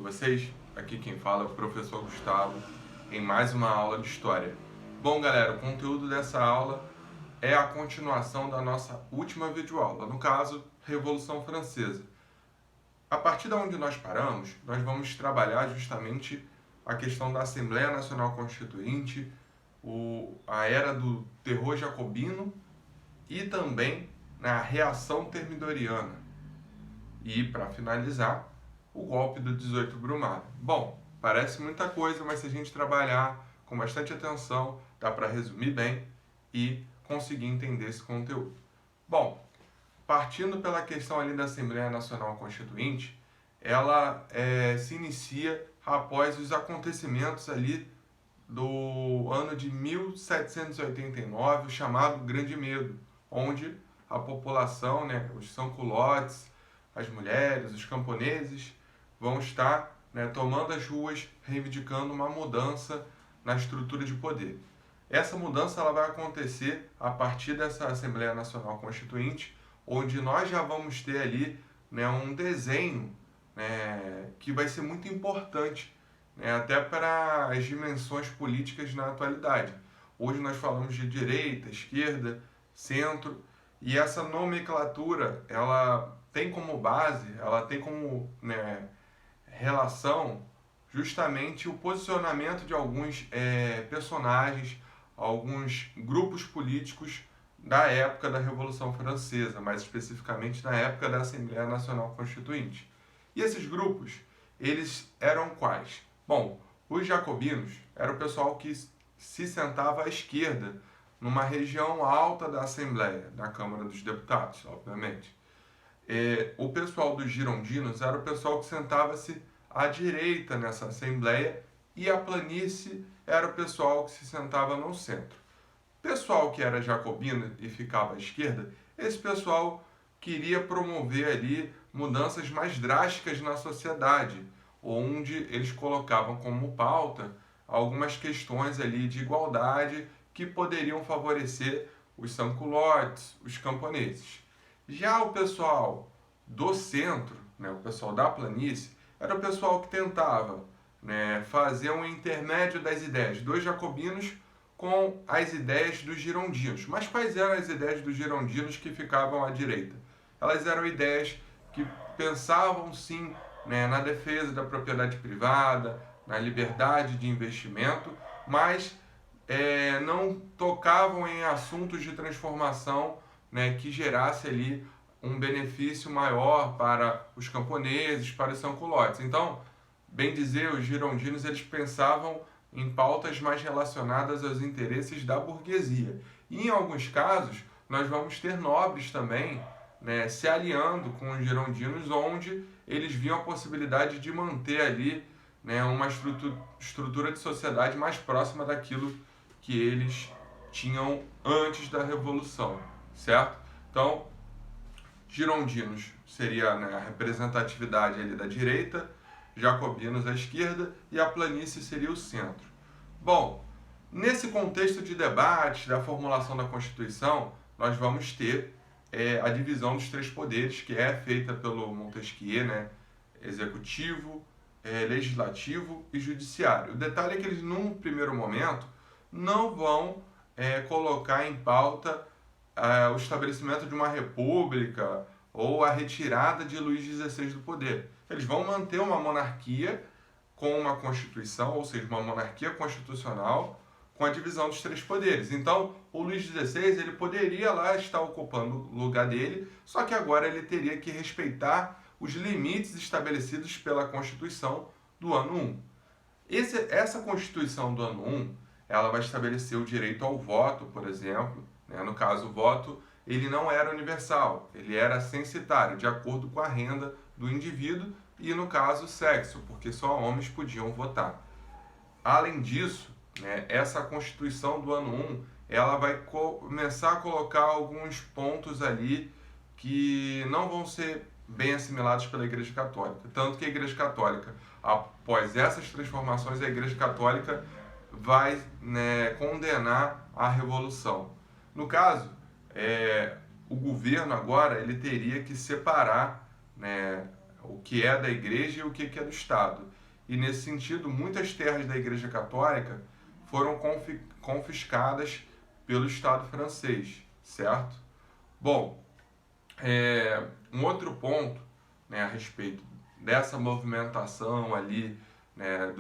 Vocês, aqui quem fala é o professor Gustavo, em mais uma aula de História. Bom, galera, o conteúdo dessa aula é a continuação da nossa última videoaula, no caso, Revolução Francesa. A partir de onde nós paramos, nós vamos trabalhar justamente a questão da Assembleia Nacional Constituinte, a era do terror jacobino e também na reação termidoriana. E, para finalizar, o golpe do 18 Brumário. Bom, parece muita coisa, mas se a gente trabalhar com bastante atenção, dá para resumir bem e conseguir entender esse conteúdo. Bom, partindo pela questão ali da Assembleia Nacional Constituinte, ela se inicia após os acontecimentos ali do ano de 1789, o chamado Grande Medo, onde a população, os sans-culottes, as mulheres, os camponeses, vão estar tomando as ruas, reivindicando uma mudança na estrutura de poder. Essa mudança ela vai acontecer a partir dessa Assembleia Nacional Constituinte, onde nós já vamos ter ali um desenho que vai ser muito importante, até para as dimensões políticas na atualidade. Hoje nós falamos de direita, esquerda, centro, e essa nomenclatura ela tem como base, ela tem como relação justamente o posicionamento de alguns personagens, alguns grupos políticos da época da Revolução Francesa, mais especificamente na época da Assembleia Nacional Constituinte. E esses grupos, eles eram quais? Bom, os jacobinos era o pessoal que se sentava à esquerda, numa região alta da Assembleia, da Câmara dos Deputados, obviamente. O pessoal dos girondinos era o pessoal que sentava-se à direita nessa Assembleia e a planície era o pessoal que se sentava no centro. O pessoal que era jacobino e ficava à esquerda, esse pessoal queria promover ali mudanças mais drásticas na sociedade, onde eles colocavam como pauta algumas questões ali de igualdade que poderiam favorecer os sans-culottes, os camponeses. Já o pessoal do centro, o pessoal da planície, era o pessoal que tentava fazer um intermédio das ideias dos jacobinos com as ideias dos girondinos. Mas quais eram as ideias dos girondinos que ficavam à direita? Elas eram ideias que pensavam sim na defesa da propriedade privada, na liberdade de investimento, mas não tocavam em assuntos de transformação que gerasse ali um benefício maior para os camponeses, para os sans-culottes. Então, bem dizer, os girondinos eles pensavam em pautas mais relacionadas aos interesses da burguesia. E em alguns casos, nós vamos ter nobres também se aliando com os girondinos, onde eles viam a possibilidade de manter ali uma estrutura de sociedade mais próxima daquilo que eles tinham antes da Revolução, certo? Então, girondinos seria a representatividade ali da direita, jacobinos à esquerda e a planície seria o centro. Bom, nesse contexto de debate, da formulação da Constituição, nós vamos ter a divisão dos três poderes, que é feita pelo Montesquieu, executivo, legislativo e judiciário. O detalhe é que eles, num primeiro momento, não vão colocar em pauta o estabelecimento de uma república ou a retirada de Luís XVI do poder. Eles vão manter uma monarquia com uma constituição, ou seja, uma monarquia constitucional com a divisão dos três poderes. Então, o Luís XVI ele poderia lá estar ocupando o lugar dele, só que agora ele teria que respeitar os limites estabelecidos pela Constituição do ano 1. Essa Constituição do ano 1, ela vai estabelecer o direito ao voto, por exemplo. No caso, o voto ele não era universal, ele era censitário, de acordo com a renda do indivíduo e, no caso, sexo, porque só homens podiam votar. Além disso, essa Constituição do ano 1, ela vai começar a colocar alguns pontos ali que não vão ser bem assimilados pela Igreja Católica. Tanto que a Igreja Católica, após essas transformações, a Igreja Católica vai condenar a Revolução. No caso, o governo agora ele teria que separar o que é da Igreja e o que é do Estado. e nesse sentido muitas terras da Igreja Católica foram confiscadas pelo Estado francês, certo? Bom, um outro ponto, né, a respeito dessa movimentação ali, né,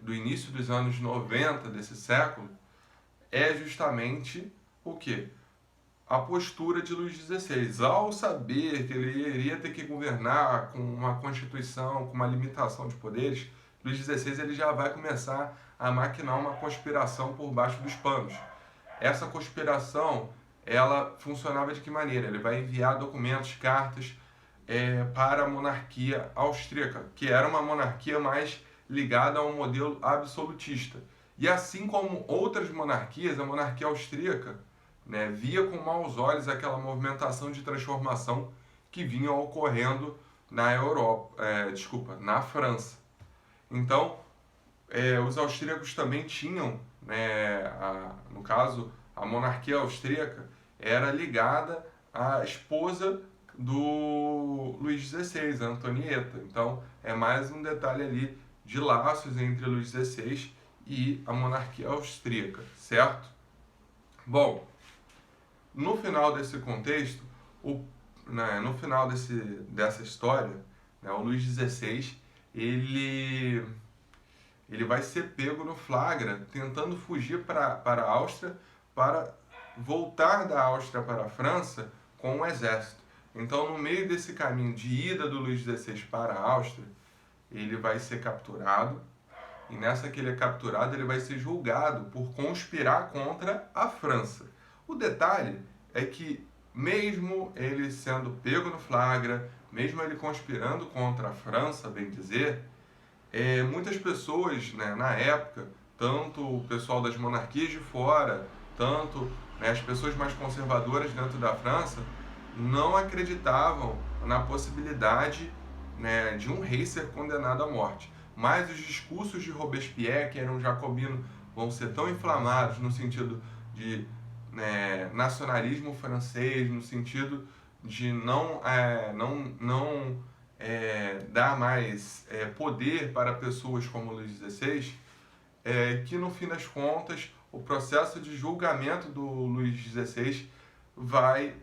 do início dos anos 90 desse século, é justamente o quê? A postura de Luís XVI. Ao saber que ele iria ter que governar com uma constituição, com uma limitação de poderes, Luís XVI ele já vai começar a maquinar uma conspiração por baixo dos panos. Essa conspiração, ela funcionava de que maneira? Ele vai enviar documentos, cartas para a monarquia austríaca, que era uma monarquia mais ligada a um modelo absolutista. E assim como outras monarquias, a monarquia austríaca, né, via com maus olhos aquela movimentação de transformação que vinha ocorrendo na na França. Então, os austríacos também tinham, né, no caso, a monarquia austríaca era ligada à esposa do Luís XVI, a Antonieta. Então, é mais um detalhe ali de laços entre Luís XVI e a monarquia austríaca, certo? Bom, no final desse contexto, no final dessa história, né, o Luís XVI ele vai ser pego no flagra tentando fugir para a Áustria para voltar da Áustria para a França com um exército. Então, no meio desse caminho de ida do Luís XVI para a Áustria, ele vai ser capturado, e nessa que ele é capturado, ele vai ser julgado por conspirar contra a França. O detalhe é que, mesmo ele sendo pego no flagra, mesmo ele conspirando contra a França, bem dizer, muitas pessoas, né, na época, tanto o pessoal das monarquias de fora, tanto, né, as pessoas mais conservadoras dentro da França, não acreditavam na possibilidade, né, de um rei ser condenado à morte. Mas os discursos de Robespierre, que era um jacobino, vão ser tão inflamados no sentido de nacionalismo francês, no sentido de não dar mais poder para pessoas como Luís XVI, que no fim das contas o processo de julgamento do Luís XVI vai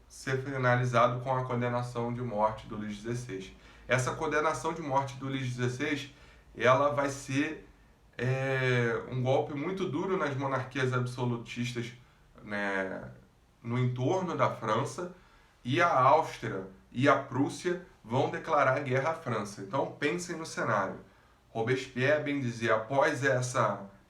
ser finalizado com a condenação de morte do Luís XVI. Essa condenação de morte do Luís XVI, ela vai ser um golpe muito duro nas monarquias absolutistas, né, no entorno da França, e a Áustria e a Prússia vão declarar guerra à França. Então pensem no cenário. Robespierre, bem dizer, após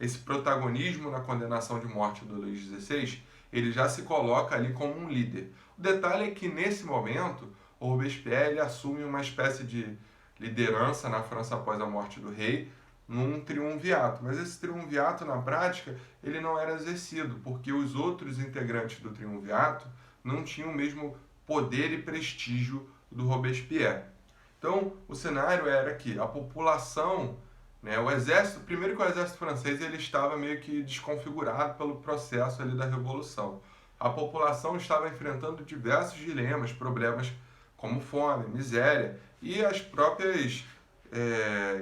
esse protagonismo na condenação de morte do Luís XVI, ele já se coloca ali como um líder. O detalhe é que nesse momento, o Robespierre ele assume uma espécie de liderança na França após a morte do rei, num triunvirato. Mas esse triunvirato, na prática, ele não era exercido, porque os outros integrantes do triunvirato não tinham o mesmo poder e prestígio do Robespierre. Então, o cenário era que a população, né, o exército, primeiro que o exército francês ele estava meio que desconfigurado pelo processo ali da Revolução. A população estava enfrentando diversos dilemas, problemas como fome, miséria e as próprias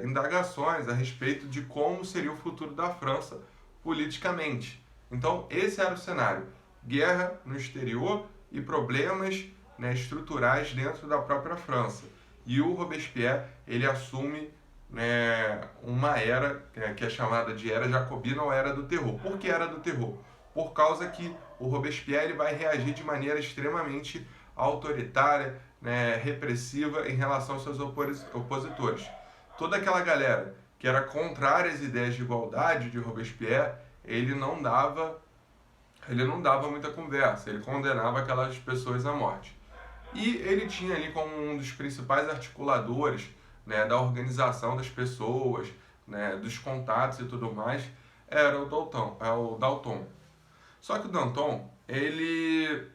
indagações a respeito de como seria o futuro da França politicamente. Então, esse era o cenário. Guerra no exterior e problemas, né, estruturais dentro da própria França. E o Robespierre ele assume, né, uma era que é chamada de Era Jacobina ou Era do Terror. Por que Era do Terror? Por causa que o Robespierre ele vai reagir de maneira extremamente autoritária, né, repressiva em relação aos seus opositores. Toda aquela galera que era contrária às ideias de igualdade de Robespierre, ele não dava muita conversa, ele condenava aquelas pessoas à morte. E ele tinha ali como um dos principais articuladores, né, da organização das pessoas, né, dos contatos e tudo mais, era o Danton. Só que o Danton, ele,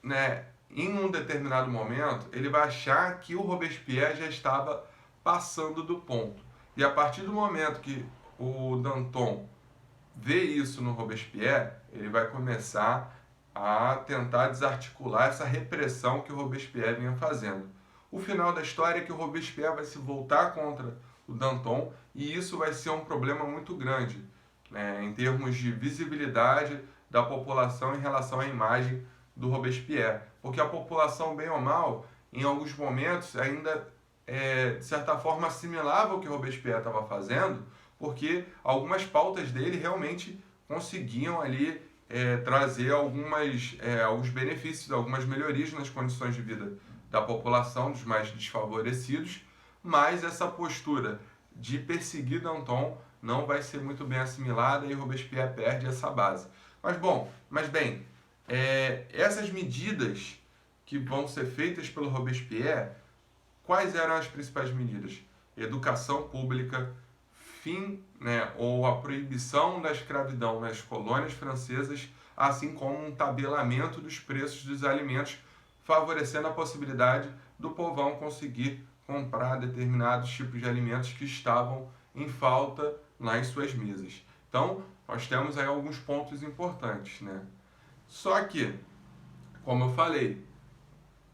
né, em um determinado momento, ele vai achar que o Robespierre já estava passando do ponto. E a partir do momento que o Danton vê isso no Robespierre, ele vai começar a tentar desarticular essa repressão que o Robespierre vinha fazendo. O final da história é que o Robespierre vai se voltar contra o Danton, e isso vai ser um problema muito grande, né, em termos de visibilidade da população em relação à imagem do Robespierre, porque a população, bem ou mal, em alguns momentos ainda de certa forma assimilava o que Robespierre estava fazendo, porque algumas pautas dele realmente conseguiam ali trazer alguns benefícios, algumas melhorias nas condições de vida da população, dos mais desfavorecidos, mas essa postura de perseguir Danton não vai ser muito bem assimilada e Robespierre perde essa base. Mas bem, essas medidas que vão ser feitas pelo Robespierre, quais eram as principais medidas? Educação pública, fim, né, ou a proibição da escravidão nas colônias francesas, assim como um tabelamento dos preços dos alimentos, favorecendo a possibilidade do povão conseguir comprar determinados tipos de alimentos que estavam em falta nas suas mesas. Então, nós temos aí alguns pontos importantes, né? Só que, como eu falei,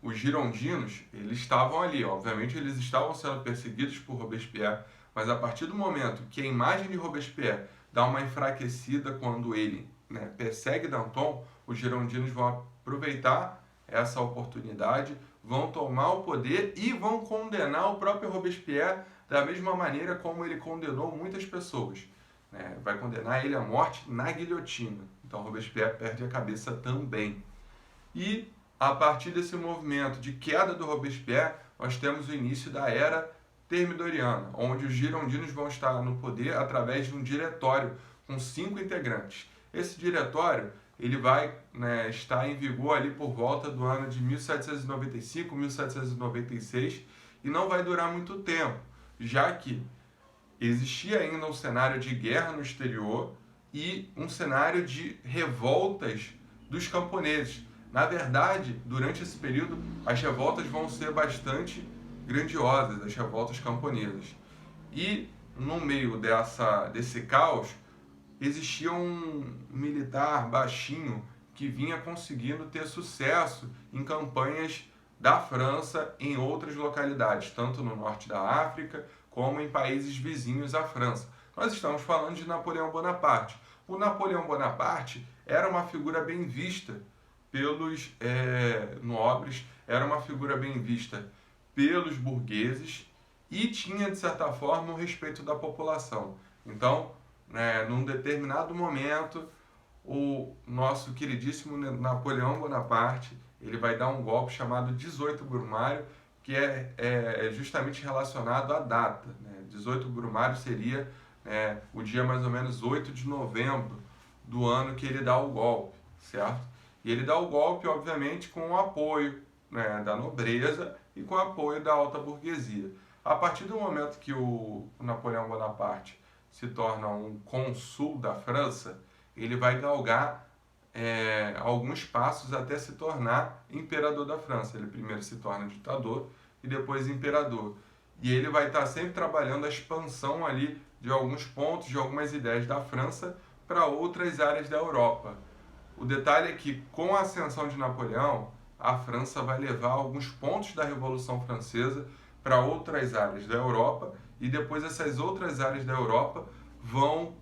os girondinos, eles estavam ali, obviamente eles estavam sendo perseguidos por Robespierre, mas a partir do momento que a imagem de Robespierre dá uma enfraquecida quando ele, né, persegue Danton, os girondinos vão aproveitar essa oportunidade, vão tomar o poder e vão condenar o próprio Robespierre da mesma maneira como ele condenou muitas pessoas, né? Vai condenar ele à morte na guilhotina. Então Robespierre perde a cabeça também. E a partir desse movimento de queda do Robespierre, nós temos o início da era termidoriana, onde os girondinos vão estar no poder através de um diretório com 5 integrantes. Esse diretório ele vai, né, estar em vigor ali por volta do ano de 1795, 1796 e não vai durar muito tempo, já que existia ainda um cenário de guerra no exterior e um cenário de revoltas dos camponeses. Na verdade, durante esse período, as revoltas vão ser bastante grandiosas, as revoltas camponesas. E no meio desse caos, existia um militar baixinho que vinha conseguindo ter sucesso em campanhas da França em outras localidades, tanto no norte da África como em países vizinhos à França. Nós estamos falando de Napoleão Bonaparte. O Napoleão Bonaparte era uma figura bem vista pelos nobres, era uma figura bem vista pelos burgueses e tinha, de certa forma, o respeito da população. Então, num determinado momento, o nosso queridíssimo Napoleão Bonaparte ele vai dar um golpe chamado 18 Brumário, que é justamente relacionado à data, né? 18 Brumário seria o dia mais ou menos 8 de novembro do ano que ele dá o golpe, certo? E ele dá o golpe, obviamente, com o apoio, né, da nobreza e com o apoio da alta burguesia. A partir do momento que o Napoleão Bonaparte se torna um cônsul da França, ele vai galgar alguns passos até se tornar imperador da França. Ele primeiro se torna ditador e depois imperador. E ele vai estar sempre trabalhando a expansão ali de alguns pontos, de algumas ideias da França para outras áreas da Europa. O detalhe é que, com a ascensão de Napoleão, a França vai levar alguns pontos da Revolução Francesa para outras áreas da Europa e depois essas outras áreas da Europa vão,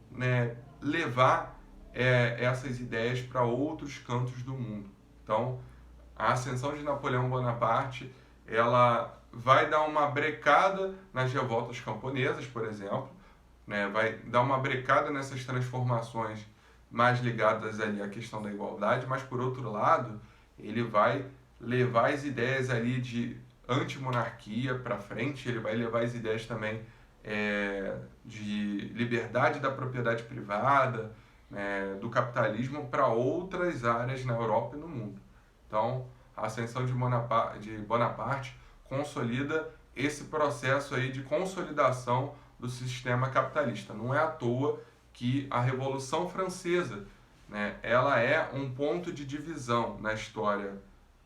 levar essas ideias para outros cantos do mundo. Então, a ascensão de Napoleão Bonaparte, ela vai dar uma brecada nas revoltas camponesas, por exemplo, né? Vai dar uma brecada nessas transformações mais ligadas ali à questão da igualdade, mas por outro lado, ele vai levar as ideias ali de antimonarquia para frente, ele vai levar as ideias também de liberdade da propriedade privada, do capitalismo para outras áreas na Europa e no mundo. Então, a ascensão de Bonaparte consolida esse processo aí de consolidação do sistema capitalista. Não é à toa que a Revolução Francesa, ela é um ponto de divisão na história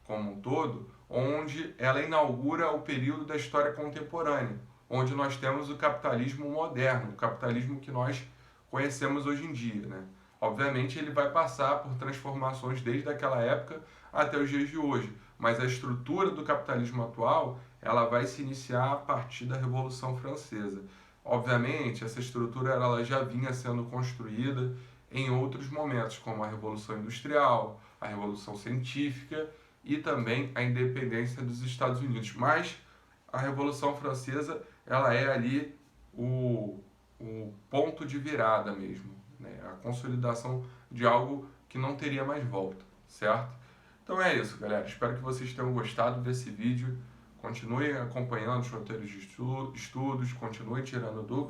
como um todo, onde ela inaugura o período da história contemporânea, onde nós temos o capitalismo moderno, o capitalismo que nós conhecemos hoje em dia, né? Obviamente ele vai passar por transformações desde aquela época até os dias de hoje, mas a estrutura do capitalismo atual ela vai se iniciar a partir da Revolução Francesa. Obviamente, essa estrutura ela já vinha sendo construída em outros momentos, como a Revolução Industrial, a Revolução Científica e também a independência dos Estados Unidos. Mas a Revolução Francesa ela é ali o ponto de virada mesmo, né? A consolidação de algo que não teria mais volta, certo? Então é isso, galera. Espero que vocês tenham gostado desse vídeo. Continuem acompanhando os roteiros de estudos, continuem tirando dúvidas.